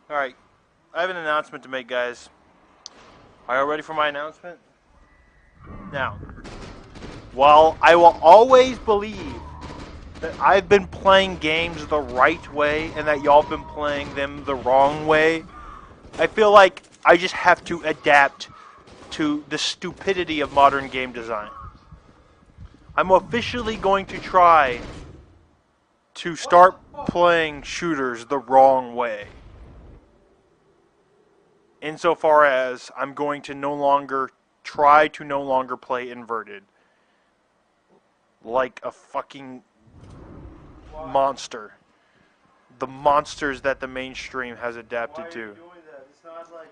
Alright, I have an announcement to make, guys. Are you ready for my announcement? Now, while I will always believe that I've been playing games the right way and that y'all have been playing them the wrong way, I feel like I just have to adapt to the stupidity of modern game design. I'm officially going to try to start playing shooters the wrong way. Insofar as I'm going to try to no longer play inverted. Like a fucking monster. The monsters that the mainstream has adapted to. Why are you doing that? It's not like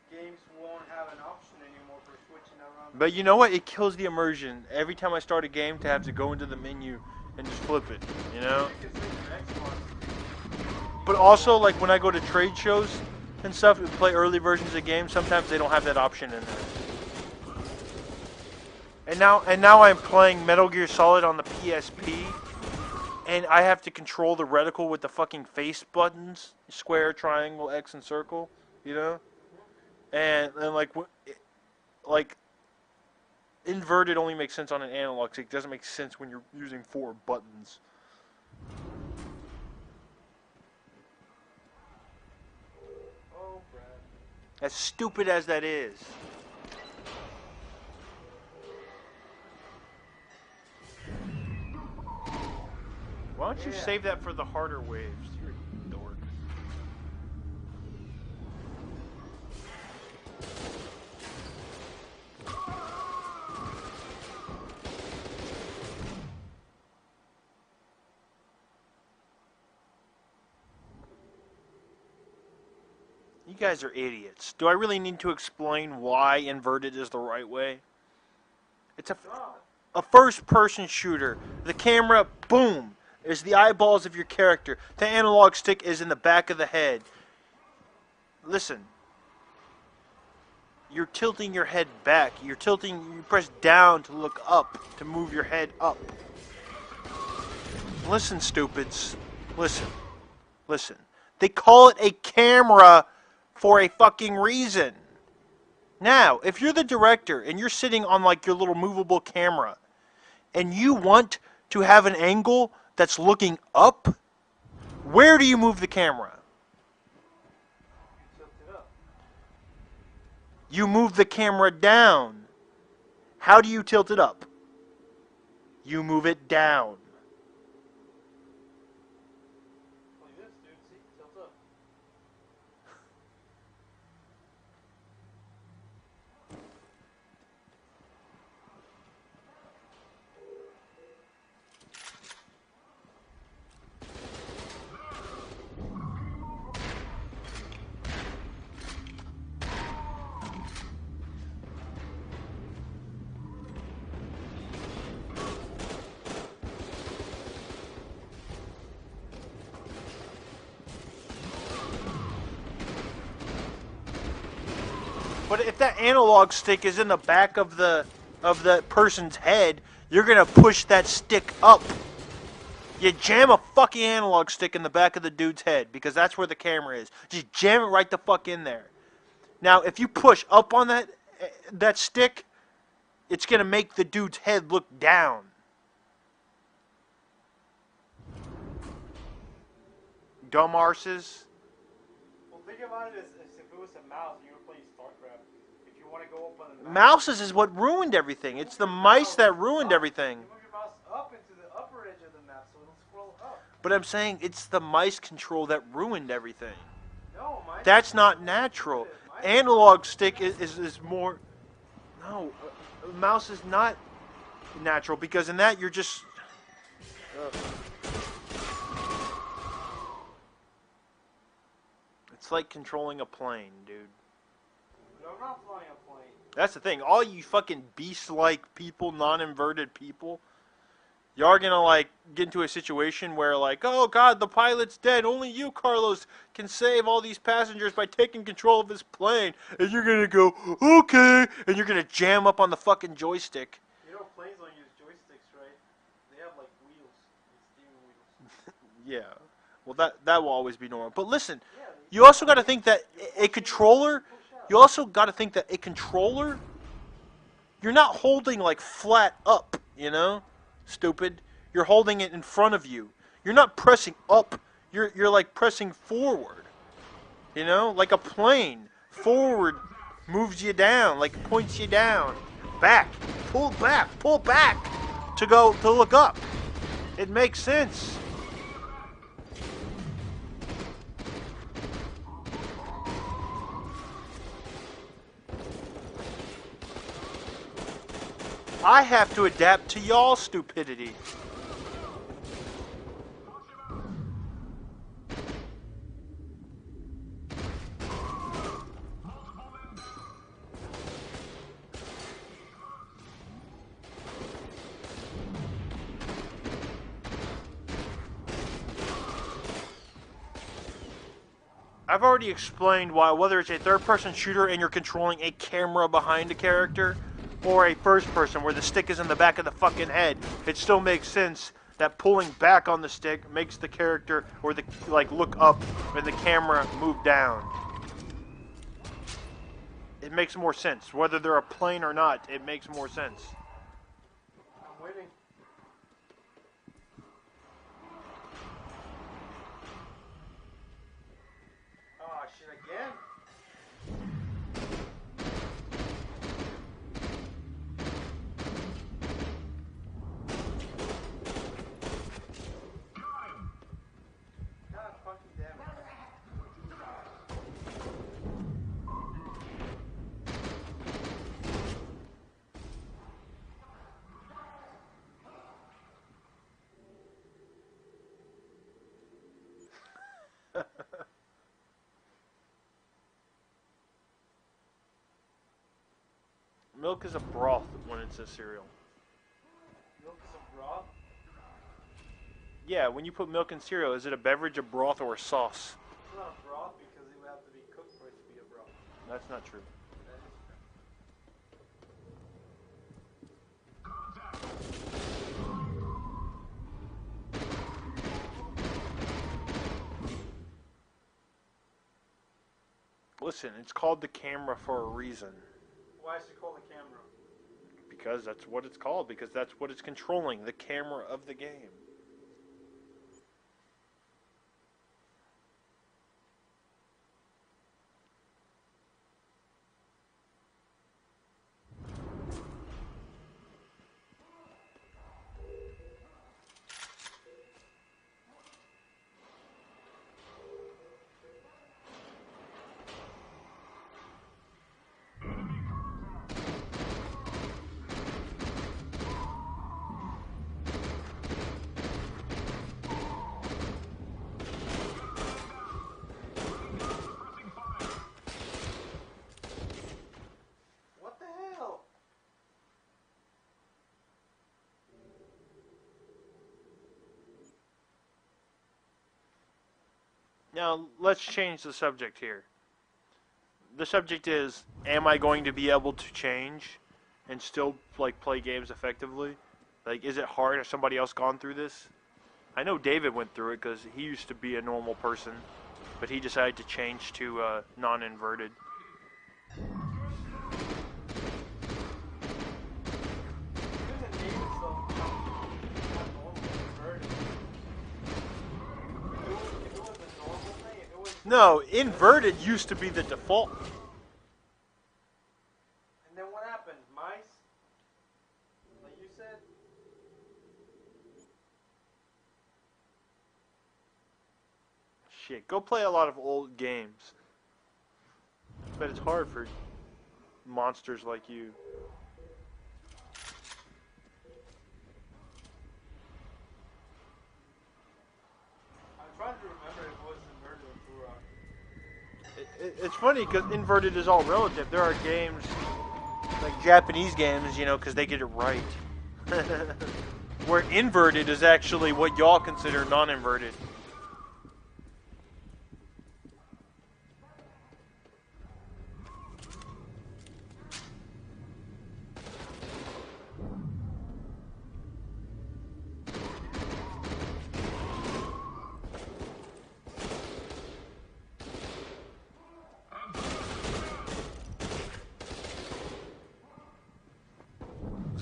games won't have an option anymore for switching around. But you know what? It kills the immersion. Every time I start a game to have to go into the menu and just flip it, you know? You can switch your Xbox. But also, like when I go to trade shows and stuff and play early versions of games, sometimes they don't have that option in there. And now I'm playing Metal Gear Solid on the PSP, and I have to control the reticle with the fucking face buttons, square, triangle, X, and circle, you know? And like inverted only makes sense on an analog stick. It doesn't make sense when you're using 4 buttons. Oh, Brad. As stupid as that is. Why don't you save that for the harder waves? You're a dork. You guys are idiots. Do I really need to explain why inverted is the right way? It's a first-person shooter. The camera, boom, is the eyeballs of your character. The analog stick is in the back of the head. Listen. You're tilting your head back. You press down to look up, to move your head up. Listen, stupids. Listen. Listen. They call it a camera for a fucking reason. Now, if you're the director and you're sitting on like your little movable camera and you want to have an angle that's looking up, where do you move the camera? You move the camera down. How do you tilt it up? You move it down. Like this, dude. See? Tilt up. But if that analog stick is in the back of the person's head, you're gonna push that stick up. You jam a fucking analog stick in the back of the dude's head because that's where the camera is. Just jam it right the fuck in there. Now, if you push up on that stick, it's gonna make the dude's head look down. Dumb arses. Well, think about it as if it was a mouse and you were playing StarCraft. If you want to go up on the mouse, Mouses is what ruined everything. It's the mice that ruined everything. you move your mouse up into the upper edge of the map so it'll scroll up. But I'm saying it's the mice control that ruined everything. No, mine. That's not natural. Analog stick is more. No, mouse is not natural because in that you're just. It's like controlling a plane, dude. No, I'm not flying a plane. That's the thing. All you fucking beast-like people, non-inverted people, you are gonna like get into a situation where like, oh god, the pilot's dead. Only you, Carlos, can save all these passengers by taking control of his plane. And you're gonna go, okay, and you're gonna jam up on the fucking joystick. You know, planes don't use joysticks, right? They have like wheels, steering wheels. Yeah. Well, that will always be normal. But listen, Yeah, You also got to think that a controller. You also got to think that a controller. You're not holding like flat up, you know, stupid. You're holding it in front of you. You're not pressing up. You're like pressing forward. You know, like a plane. Forward moves you down, like points you down. Back, pull back to go to look up. It makes sense. I have to adapt to y'all's stupidity. I've already explained why, whether it's a third-person shooter and you're controlling a camera behind a character, or a first-person where the stick is in the back of the fucking head, it still makes sense that pulling back on the stick makes the character, or the, like, look up and the camera move down. It makes more sense. Whether they're a plane or not, it makes more sense. I'm waiting. Oh, shit, again? God fucking damn it. Milk is a broth when it's a cereal. Milk is a broth? Yeah, when you put milk in cereal, is it a beverage, a broth, or a sauce? It's not a broth because it would have to be cooked for it to be a broth. That's not true. That is true. Listen, it's called the camera for a reason. Why is it called a camera? Because that's what it's called. Because that's what it's controlling. The camera of the game. What the hell? Now, let's change the subject here. The subject is, am I going to be able to change and still like play games effectively? Like, is it hard? Has somebody else gone through this? I know David went through it because he used to be a normal person, but he decided to change to non-inverted. No, inverted used to be the default. And then what happened? Mice? Like you said? Shit, go play a lot of old games. But it's hard for monsters like you. I'm trying to remember if it was inverted or through It's funny because inverted is all relative. There are games, like Japanese games, you know, because they get it right. Where inverted is actually what y'all consider non-inverted.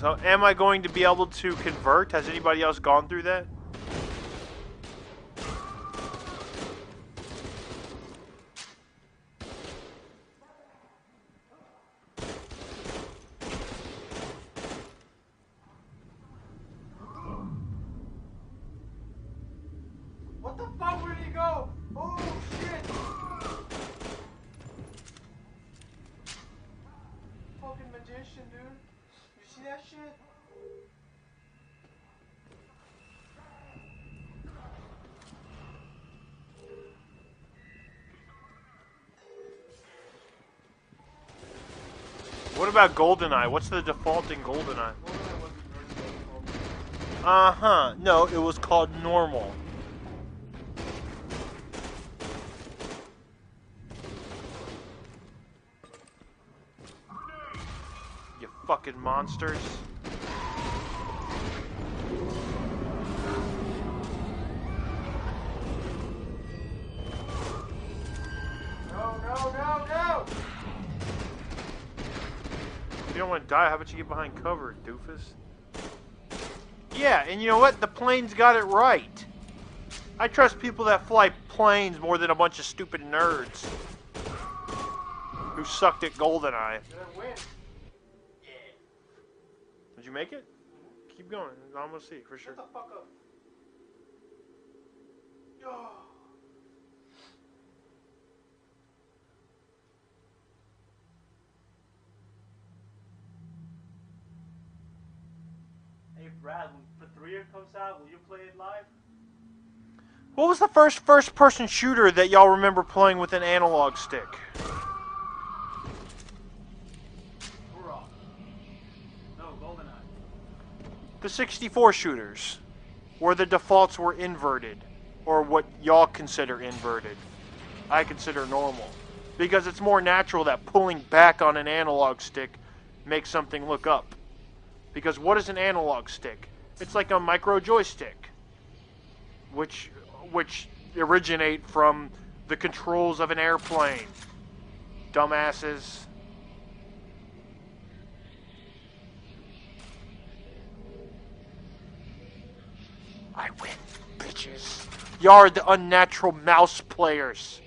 So, am I going to be able to convert? Has anybody else gone through that? What the fuck? Where did he go? Oh shit! Fucking magician, dude. You see that shit? What about GoldenEye? What's the default in GoldenEye? GoldenEye wasn't very Uh-huh. No, it was called normal. You fucking monsters. No, no, no, no! If you don't want to die, how about you get behind cover, doofus? Yeah, and you know what? The plane's got it right. I trust people that fly planes more than a bunch of stupid nerds who sucked at GoldenEye. Did I win? Yeah. Did you make it? Keep going. I'm gonna see for sure. Shut the fuck up. Oh. Hey Brad, when F.E.A.R comes out, will you play it live? What was the first-person shooter that y'all remember playing with an analog stick? Hurrah. No, GoldenEye. The 64 shooters, where the defaults were inverted, or what y'all consider inverted. I consider normal, because it's more natural that pulling back on an analog stick makes something look up. Because what is an analog stick? It's like a micro joystick, which originate from the controls of an airplane. Dumbasses. I win, bitches. Y'all are the unnatural mouse players.